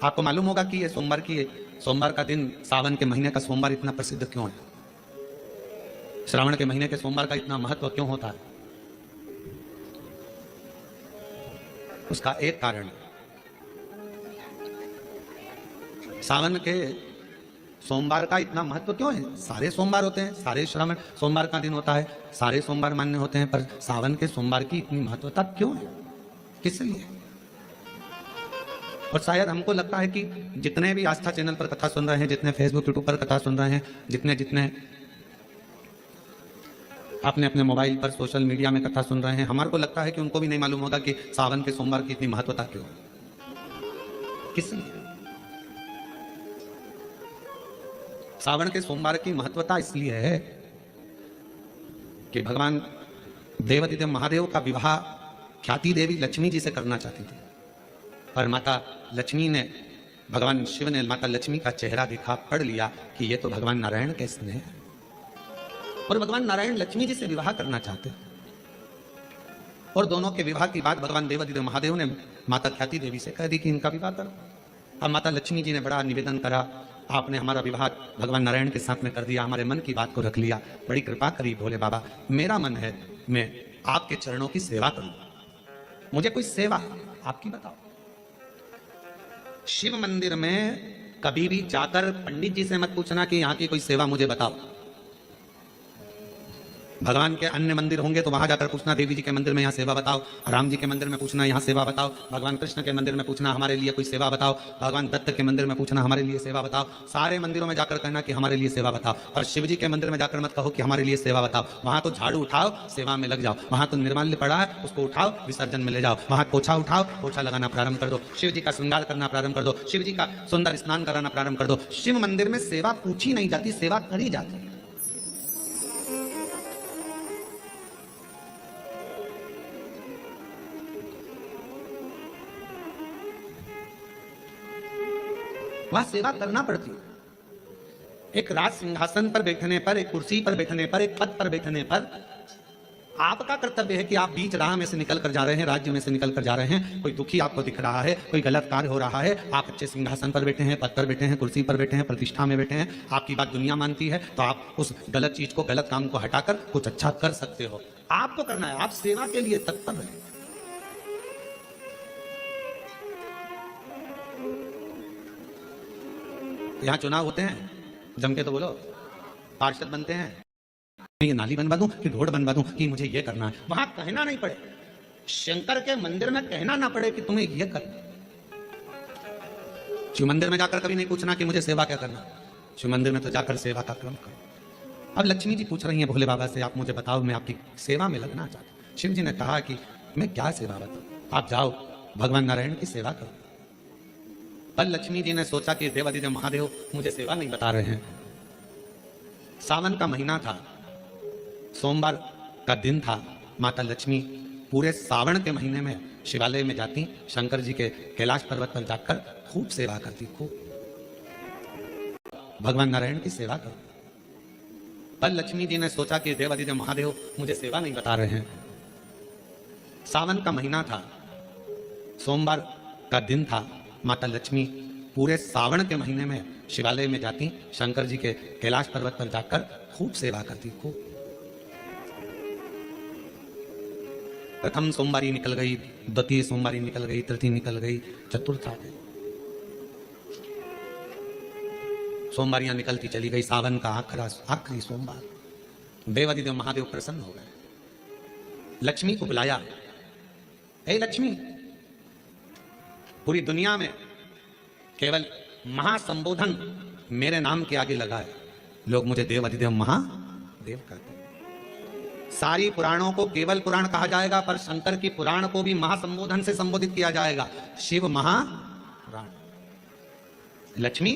आपको मालूम होगा कि ये सोमवार का दिन सावन के महीने का सोमवार इतना प्रसिद्ध क्यों है? श्रावण के महीने के सोमवार का इतना महत्व क्यों होता है? उसका एक कारण, सावन के सोमवार का इतना महत्व क्यों है? सारे सोमवार होते हैं, सारे श्रावण सोमवार का दिन होता है, सारे सोमवार मान्य होते हैं, पर सावन के सोमवार की इतनी महत्वता क्यों है? किस लिए? और शायद हमको लगता है कि जितने भी आस्था चैनल पर कथा सुन रहे हैं, जितने फेसबुक यूट्यूब पर कथा सुन रहे हैं, जितने अपने अपने मोबाइल पर सोशल मीडिया में कथा सुन रहे हैं, हमारे को लगता है कि उनको भी नहीं मालूम होगा कि सावन के सोमवार की इतनी महत्वता क्यों है, किस लिए? सावन के सोमवार की महत्वता इसलिए है कि भगवान देवादिदेव महादेव का विवाह ख्याति देवी लक्ष्मी जी से करना चाहती थी, पर माता लक्ष्मी ने, भगवान शिव ने माता लक्ष्मी का चेहरा देखा, पढ़ लिया कि ये तो भगवान नारायण के स्नेह है, और भगवान नारायण लक्ष्मी जी से विवाह करना चाहते हैं। और दोनों के विवाह की बात भगवान देवादिदेव महादेव ने माता ख्याति देवी से कह दी कि इनका विवाह करो। अब माता लक्ष्मी जी ने बड़ा निवेदन करा, आपने हमारा विवाह भगवान नारायण के साथ में कर दिया, हमारे मन की बात को रख लिया, बड़ी कृपा करी भोले बाबा, मेरा मन है मैं आपके चरणों की सेवा करूं, मुझे कोई सेवा आपकी बताओ। शिव मंदिर में कभी भी जाकर पंडित जी से मत पूछना कि यहाँ की कोई सेवा मुझे बताओ। भगवान के अन्य मंदिर होंगे तो वहां जाकर पूछना, देवी जी के मंदिर में यहाँ सेवा बताओ, राम जी के मंदिर में पूछना यहाँ सेवा बताओ, भगवान कृष्ण के मंदिर में पूछना हमारे लिए कोई सेवा बताओ, भगवान दत्त के मंदिर में पूछना हमारे लिए सेवा बताओ। सारे मंदिरों में जाकर कहना कि हमारे लिए सेवा बताओ, और शिव जी के मंदिर में जाकर मत कहो कि हमारे लिए सेवा बताओ। वहां तो झाड़ू उठाओ, सेवा में लग जाओ, वहां तो निर्माल्य पड़ा है उसको उठाओ, विसर्जन में ले जाओ, वहां पोछा उठाओ, पोछा लगाना प्रारंभ कर दो, शिव जी का श्रृंगार करना प्रारंभ कर दो, शिव जी का सुंदर स्नान कराना प्रारंभ कर दो। शिव मंदिर में सेवा पूछी नहीं जाती, सेवा करी जाती। वहां सेवा करना पड़ती है। एक राज सिंहासन पर बैठने पर, एक कुर्सी पर बैठने पर, एक पद पर बैठने पर आपका कर्तव्य है कि आप बीच राह में से निकल कर जा रहे हैं, राज्य में से निकल कर जा रहे हैं, कोई दुखी आपको दिख रहा है, कोई गलत कार्य हो रहा है, आप अच्छे सिंहासन पर बैठे हैं, पद पर बैठे हैं, कुर्सी पर बैठे हैं, प्रतिष्ठा में बैठे हैं, आपकी बात दुनिया मानती है, तो आप उस गलत चीज को, गलत काम को हटाकर कुछ अच्छा कर सकते हो। आपको करना है, आप सेवा के लिए तत्पर रहें। यहाँ चुनाव होते हैं, जम के तो बोलो, पार्षद बनते हैं, ये नाली बनवा दूं कि रोड बनवा दूं कि मुझे ये करना है, वहां कहना नहीं पड़े, शंकर के मंदिर में कहना ना पड़े कि तुम्हें ये करना। शिव मंदिर में जाकर कभी नहीं पूछना कि मुझे सेवा क्या करना, शिव मंदिर में तो जाकर सेवा का क्रम करो। अब लक्ष्मी जी पूछ रही हैं भोले बाबा से, आप मुझे बताओ, मैं आपकी सेवा में लगना चाहता हूं। शिव जी ने कहा कि मैं क्या सेवा बताऊं, आप जाओ भगवान नारायण की सेवा करो। पर लक्ष्मी जी ने सोचा कि देवादिदेव महादेव मुझे सेवा नहीं बता रहे हैं। सावन का महीना था, सोमवार का दिन था, माता लक्ष्मी पूरे सावन के महीने में शिवालय में जाती, शंकर जी के कैलाश पर्वत पर जाकर खूब सेवा करती, खूब भगवान नारायण की सेवा करो। पर लक्ष्मी जी ने सोचा कि देवादिदेव महादेव मुझे सेवा नहीं बता रहे हैं। सावन का महीना था, सोमवार का दिन था, माता लक्ष्मी पूरे सावन के महीने में शिवालय में जाती, शंकर जी के कैलाश पर्वत पर जाकर खूब सेवा करती, खूब। प्रथम सोमवारी निकल गई, द्वितीय सोमवारी निकल गई, तृतीय निकल गई, चतुर्थ आ गई, सोमवारियां निकलती चली गई। सावन का आखिरी सोमवार, देवादिदेव महादेव प्रसन्न हो गए, लक्ष्मी को बुलाया, हे लक्ष्मी, पूरी दुनिया में केवल महासंबोधन मेरे नाम के आगे लगा है, लोग मुझे देवादिदेव महादेव कहते हैं। सारी पुराणों को केवल पुराण कहा जाएगा, पर शंकर की पुराण को भी महासंबोधन से संबोधित किया जाएगा, शिव महापुराण। लक्ष्मी,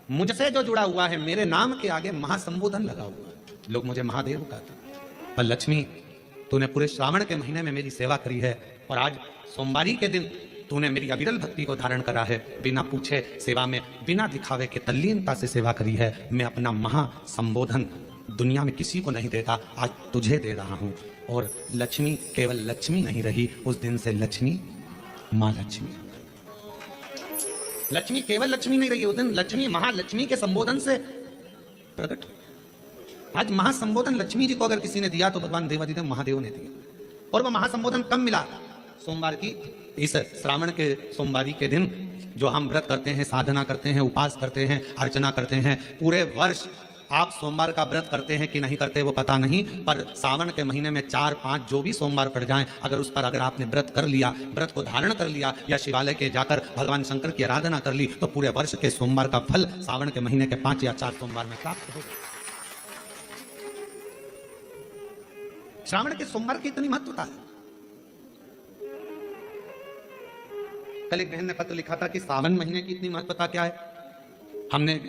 मुझसे जो जुड़ा हुआ है, मेरे नाम के आगे महासंबोधन लगा हुआ है, लोग मुझे महादेव कहते हैं। पर लक्ष्मी, तूने पूरे श्रावण के महीने में मेरी सेवा करी है, और आज सोमवारी के दिन तूने मेरी अविरल भक्ति को धारण करा है, बिना पूछे सेवा में, बिना दिखावे के तल्लीनता से सेवा करी है। मैं अपना महासंबोधन दुनिया में किसी को नहीं देता, आज तुझे दे रहा हूं। और लक्ष्मी केवल लक्ष्मी नहीं रही, उस दिन से लक्ष्मी मां लक्ष्मी। लक्ष्मी केवल लक्ष्मी नहीं रही, उस दिन लक्ष्मी महालक्ष्मी के संबोधन से प्रकट हुई। आज महासंबोधन लक्ष्मी जी को अगर किसी ने दिया तो भगवान देवाधिदेव महादेव ने दिया। और वह महासंबोधन कब मिला? सोमवार की इस श्रावण के सोमवारी के दिन जो हम व्रत करते हैं, साधना करते हैं, उपास करते हैं, अर्चना करते हैं। पूरे वर्ष आप सोमवार का व्रत करते हैं कि नहीं करते वो पता नहीं, पर सावन के महीने में 4-5 जो भी सोमवार पड़ जाएं, अगर उस पर अगर आपने व्रत कर लिया, व्रत को धारण कर लिया या शिवालय के जाकर भगवान शंकर की आराधना कर ली, तो पूरे वर्ष के सोमवार का फल सावन के महीने के 5 या 4 सोमवार में प्राप्त होगा। श्रावण के सोमवार की इतनी महत्वता है। कल एक बहन ने पत्र लिखा था कि सावन महीने की इतनी महत्वता क्या है। हमने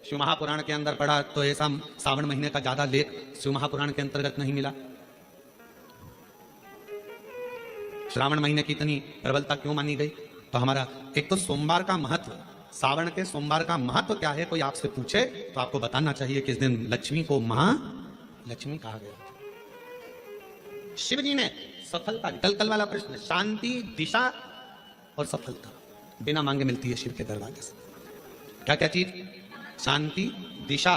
शिव महापुराण के अंदर पढ़ा तो ऐसा सावन महीने का ज्यादा लेख शिव महापुराण के अंतर्गत नहीं मिला। श्रावण महीने की इतनी प्रबलता क्यों मानी गई? तो हमारा एक तो सोमवार का महत्व, सावन के सोमवार का महत्व क्या है, कोई आपसे पूछे तो आपको बताना चाहिए कि इस दिन लक्ष्मी को महालक्ष्मी कहा गया। शिव जी ने सफलता, कल वाला प्रश्न, शांति, दिशा और सफलता बिना मांगे मिलती है शिव के दरवाजे से। क्या क्या चीज? शांति, दिशा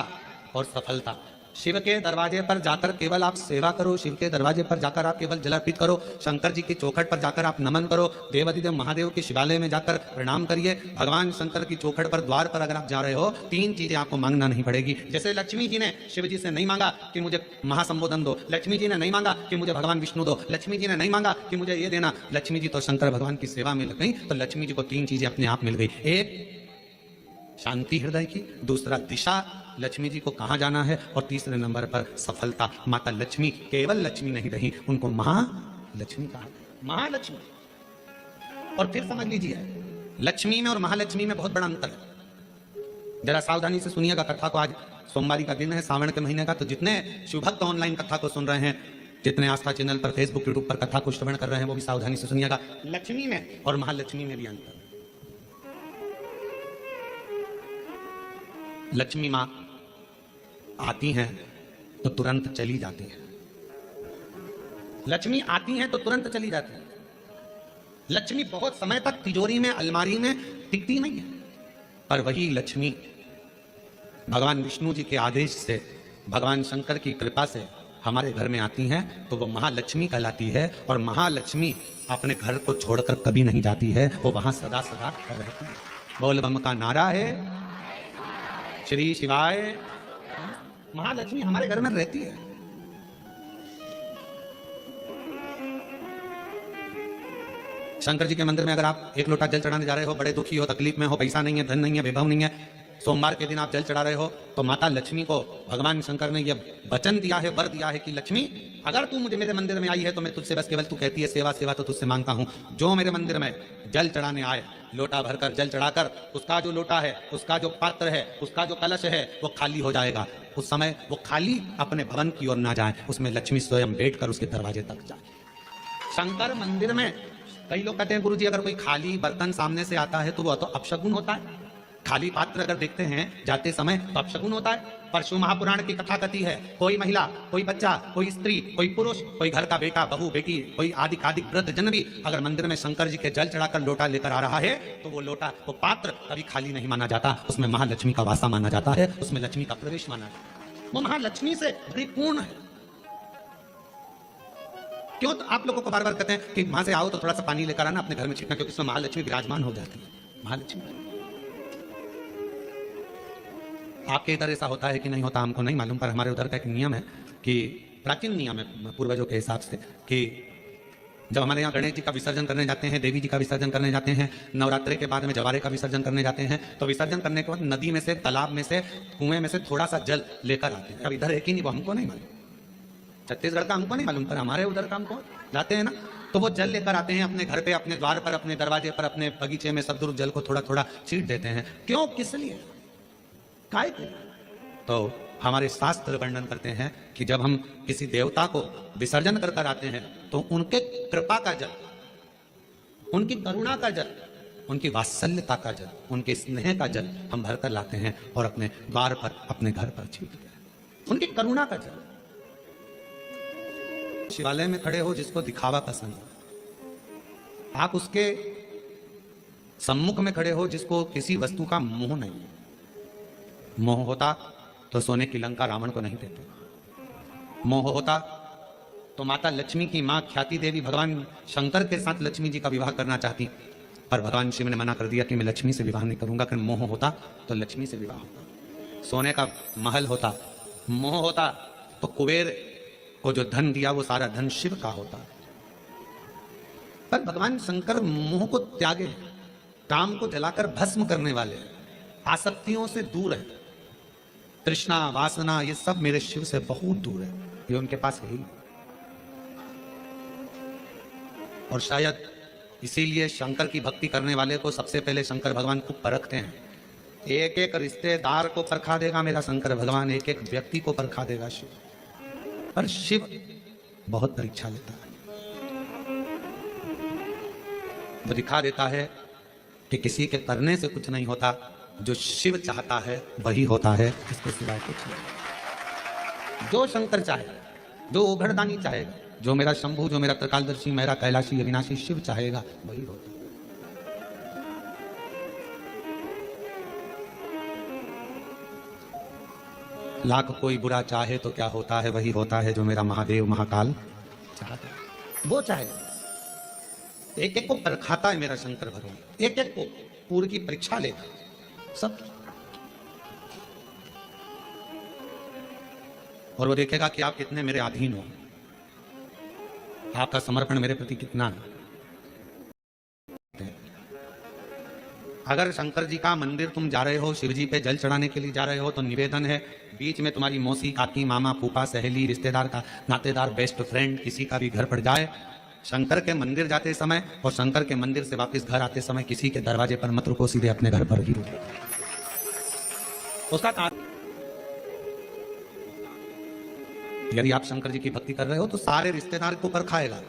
और सफलता। शिव के दरवाजे पर जाकर केवल आप सेवा करो, शिव के दरवाजे पर जाकर आप केवल जल अर्पित करो, शंकर जी की चौखट पर जाकर आप नमन करो, देवाधिदेव महादेव के शिवालय में जाकर प्रणाम करिए। भगवान शंकर की चौखट पर, द्वार पर अगर आप जा रहे हो, 3 चीजें आपको मांगना नहीं पड़ेगी। जैसे लक्ष्मी जी ने शिव जी से नहीं मांगा कि मुझे महासंबोधन दो, लक्ष्मी जी ने नहीं मांगा कि मुझे भगवान विष्णु दो, लक्ष्मी जी ने नहीं मांगा कि मुझे ये देना। लक्ष्मी जी तो शंकर भगवान की सेवा में लग गई, तो लक्ष्मी जी को 3 चीजें अपने आप मिल गई। एक शांति हृदय की, दूसरा दिशा, लक्ष्मी जी को कहां जाना है, और तीसरे नंबर पर सफलता। माता लक्ष्मी केवल लक्ष्मी नहीं रही, उनको महालक्ष्मी कहा। महालक्ष्मी। और फिर समझ लीजिए, लक्ष्मी में और महालक्ष्मी में बहुत बड़ा अंतर है। जरा सावधानी से सुनिएगा कथा को। आज सोमवारी का दिन है, सावन के महीने का, तो जितने शिवभक्त ऑनलाइन कथा को सुन रहे हैं, जितने आस्था चैनल पर, फेसबुक, यूट्यूब पर कथा को श्रवण कर रहे हैं, वो भी सावधानी से सुनिएगा। लक्ष्मी में और महालक्ष्मी में भी अंतर। लक्ष्मी मां आती हैं तो तुरंत चली जाती हैं। लक्ष्मी आती हैं तो तुरंत चली जाती हैं। लक्ष्मी बहुत समय तक तिजोरी में, अलमारी में टिकती नहीं है। पर वही लक्ष्मी भगवान विष्णु जी के आदेश से, भगवान शंकर की कृपा से हमारे घर में आती हैं, तो वो महालक्ष्मी कहलाती है। और महालक्ष्मी अपने घर को छोड़कर कभी नहीं जाती है, वो वहां सदा सदा रहती है। बोल बम का नारा है, श्री शिवाय। महालक्ष्मी हमारे घर में रहती है। शंकर जी के मंदिर में अगर आप 1 लोटा जल चढ़ाने जा रहे हो, बड़े दुखी हो, तकलीफ में हो, पैसा नहीं है, धन नहीं है, वैभव नहीं है, सोमवार के दिन आप जल चढ़ा रहे हो, तो माता लक्ष्मी को भगवान शंकर ने यह वचन दिया है, वर दिया है कि लक्ष्मी, अगर तू मुझे मेरे मंदिर में आई है तो मैं तुझसे बस केवल, तू कहती है सेवा सेवा, तो तुझसे मांगता हूं, जो मेरे मंदिर में जल चढ़ाने आए, लोटा भरकर जल चढ़ाकर, उसका जो लोटा है, उसका जो पात्र है, उसका जो कलश है, वो खाली हो जाएगा। उस समय वो खाली अपने भवन की ओर ना जाए, उसमें लक्ष्मी स्वयं बैठकर उसके दरवाजे तक जाए। शंकर मंदिर में कई लोग कहते हैं, गुरुजी अगर कोई खाली बर्तन सामने से आता है तो वो तो अपशगुन होता है। खाली पात्र अगर देखते हैं जाते समय तो अपशगुन होता है। पर शिव महापुराण की कथा कथी है, कोई महिला, कोई बच्चा, कोई स्त्री, कोई पुरुष, कोई घर का बेटा, बहू, बेटी, कोई आदि वृद्ध जन भी अगर मंदिर में शंकर जी के जल चढ़ाकर लोटा लेकर आ रहा है, तो वो लोटा, वो पात्र कभी खाली नहीं माना जाता, उसमें महालक्ष्मी का वासा माना जाता है, उसमें लक्ष्मी का प्रवेश माना जाता है। वो महालक्ष्मी से परिपूर्ण है। क्यों? तो आप लोगों को बार बार कहते हैं कि वहां से आओ तो थोड़ा सा पानी लेकर आना, अपने घर में छिड़कना, क्योंकि इसमें महालक्ष्मी विराजमान हो जाती है। महालक्ष्मी आपके इधर ऐसा होता है कि नहीं होता हमको नहीं मालूम, पर हमारे उधर का एक नियम है कि प्राचीन नियम है पूर्वजों के हिसाब से, कि जब हमारे यहाँ गणेश जी का विसर्जन करने जाते हैं, देवी जी का विसर्जन करने जाते हैं, नवरात्रि के बाद में जवारे का विसर्जन करने जाते हैं, तो विसर्जन करने के बाद नदी में से, तालाब में से, कुएं में से थोड़ा सा जल लेकर आते हैं। अब इधर है कि नहीं वो हमको नहीं मालूम, छत्तीसगढ़ का हमको नहीं मालूम, पर हमारे उधर का हमको जाते हैं ना, तो वो जल लेकर आते हैं अपने घर पे, अपने द्वार पर, अपने दरवाजे पर, अपने बगीचे में सब दूर जल को थोड़ा थोड़ा छींट देते हैं। क्यों? किस लिए? काय के? तो हमारे शास्त्र वर्णन करते हैं कि जब हम किसी देवता को विसर्जन कर आते हैं, तो उनके कृपा का जल, उनकी करुणा का जल, उनकी वात्सल्यता का जल, उनके स्नेह का जल हम भरकर लाते हैं और अपने द्वार पर, अपने घर पर छींटते हैं। उनकी करुणा का जल। शिवालय में खड़े हो, जिसको दिखावा पसंद, आप उसके सम्मुख में खड़े हो जिसको किसी वस्तु का मोह नहीं है। मोह होता तो सोने की लंका रावण को नहीं देते। मोह होता तो माता लक्ष्मी की मां ख्याति देवी भगवान शंकर के साथ लक्ष्मी जी का विवाह करना चाहती, पर भगवान शिव ने मना कर दिया कि मैं लक्ष्मी से विवाह नहीं करूंगा। अगर मोह होता तो लक्ष्मी से विवाह होता। सोने का महल होता, मोह होता तो कुबेर को जो धन दिया वो सारा धन शिव का होता। पर भगवान शंकर मोह को त्यागे, काम को जलाकर भस्म करने वाले, आसक्तियों से दूर है। तृष्णा वासना ये सब मेरे शिव से बहुत दूर है, ये उनके पास है ही। और शायद इसीलिए शंकर की भक्ति करने वाले को सबसे पहले शंकर भगवान खूब परखते हैं। एक एक रिश्तेदार को परखा देगा मेरा शंकर भगवान, एक एक व्यक्ति को परखा देगा शिव। पर शिव बहुत परीक्षा लेता है। वो दिखा देता है कि किसी के करने से कुछ नहीं होता, जो शिव चाहता है वही होता है, इसके सिवाय कुछ नहीं। जो शंकर चाहे, जो उघड़दानी चाहेगा, जो मेरा शंभु, जो मेरा त्रिकालदर्शी, मेरा कैलाशी अविनाशी शिव चाहेगा वही होता है। लाख कोई बुरा चाहे तो क्या होता है, वही होता है जो मेरा महादेव महाकाल चाहता है, वो चाहेगा। एक एक को परखाता है मेरा शंकर भगवान, एक एक को पूरी की परीक्षा लेगा सब, और वो देखेगा कि आप कितने मेरे अधीन हो, आपका समर्पण मेरे प्रति कितना है। अगर शंकर जी का मंदिर तुम जा रहे हो, शिव जी पे जल चढ़ाने के लिए जा रहे हो, तो निवेदन है बीच में तुम्हारी मौसी, काकी, मामा, फूफा, सहेली, रिश्तेदार का नातेदार, बेस्ट फ्रेंड किसी का भी घर पड़ जाए, शंकर के मंदिर जाते समय और शंकर के मंदिर से वापस घर आते समय किसी के दरवाजे पर मत रुको, सीधे अपने घर पर ही रुको। उसका कारण, यदि आप शंकर जी की भक्ति कर रहे हो तो सारे रिश्तेदार को परखाएगा।